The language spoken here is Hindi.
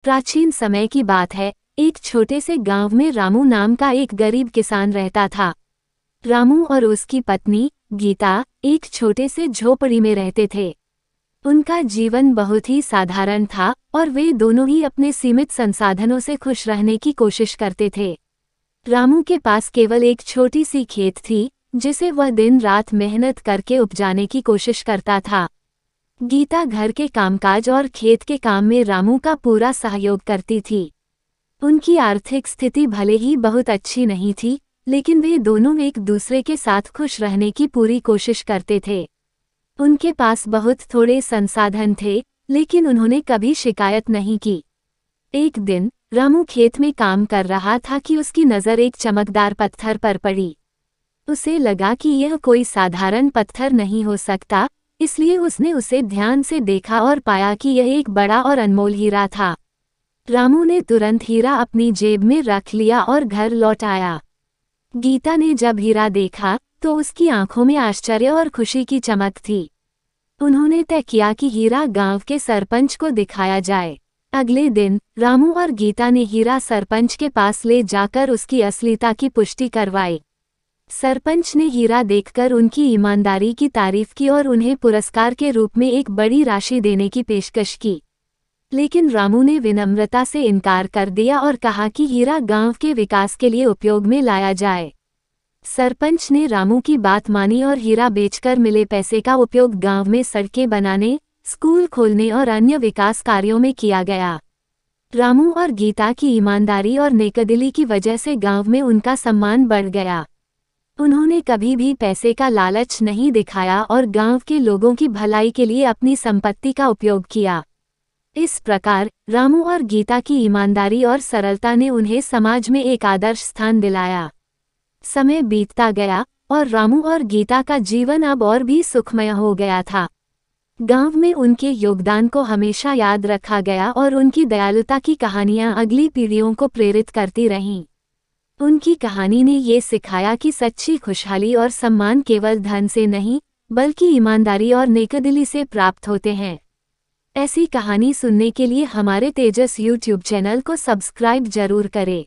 प्राचीन समय की बात है। एक छोटे से गांव में रामू नाम का एक गरीब किसान रहता था। रामू और उसकी पत्नी गीता एक छोटे से झोपड़ी में रहते थे। उनका जीवन बहुत ही साधारण था और वे दोनों ही अपने सीमित संसाधनों से खुश रहने की कोशिश करते थे। रामू के पास केवल एक छोटी सी खेत थी, जिसे वह दिन रात मेहनत करके उपजाने की कोशिश करता था। गीता घर के कामकाज और खेत के काम में रामू का पूरा सहयोग करती थी। उनकी आर्थिक स्थिति भले ही बहुत अच्छी नहीं थी, लेकिन वे दोनों एक दूसरे के साथ खुश रहने की पूरी कोशिश करते थे। उनके पास बहुत थोड़े संसाधन थे, लेकिन उन्होंने कभी शिकायत नहीं की। एक दिन रामू खेत में काम कर रहा था कि उसकी नज़र एक चमकदार पत्थर पर पड़ी। उसे लगा कि यह कोई साधारण पत्थर नहीं हो सकता, इसलिए उसने उसे ध्यान से देखा और पाया कि यह एक बड़ा और अनमोल हीरा था। रामू ने तुरंत हीरा अपनी जेब में रख लिया और घर लौट आया। गीता ने जब हीरा देखा तो उसकी आंखों में आश्चर्य और खुशी की चमक थी। उन्होंने तय किया कि हीरा गांव के सरपंच को दिखाया जाए। अगले दिन रामू और गीता ने हीरा सरपंच के पास ले जाकर उसकी असलियता की पुष्टि करवाई। सरपंच ने हीरा देखकर उनकी ईमानदारी की तारीफ की और उन्हें पुरस्कार के रूप में एक बड़ी राशि देने की पेशकश की। लेकिन रामू ने विनम्रता से इनकार कर दिया और कहा कि हीरा गांव के विकास के लिए उपयोग में लाया जाए। सरपंच ने रामू की बात मानी और हीरा बेचकर मिले पैसे का उपयोग गांव में सड़कें बनाने, स्कूल खोलने और अन्य विकास कार्यों में किया गया। रामू और गीता की ईमानदारी और नेकदिली की वजह से गांव में उनका सम्मान बढ़ गया। उन्होंने कभी भी पैसे का लालच नहीं दिखाया और गांव के लोगों की भलाई के लिए अपनी संपत्ति का उपयोग किया। इस प्रकार रामू और गीता की ईमानदारी और सरलता ने उन्हें समाज में एक आदर्श स्थान दिलाया। समय बीतता गया और रामू और गीता का जीवन अब और भी सुखमय हो गया था। गांव में उनके योगदान को हमेशा याद रखा गया और उनकी दयालुता की कहानियां अगली पीढ़ियों को प्रेरित करती रहीं। उनकी कहानी ने ये सिखाया कि सच्ची खुशहाली और सम्मान केवल धन से नहीं, बल्कि ईमानदारी और नेकदिली से प्राप्त होते हैं। ऐसी कहानी सुनने के लिए हमारे तेजस YouTube चैनल को सब्सक्राइब जरूर करें।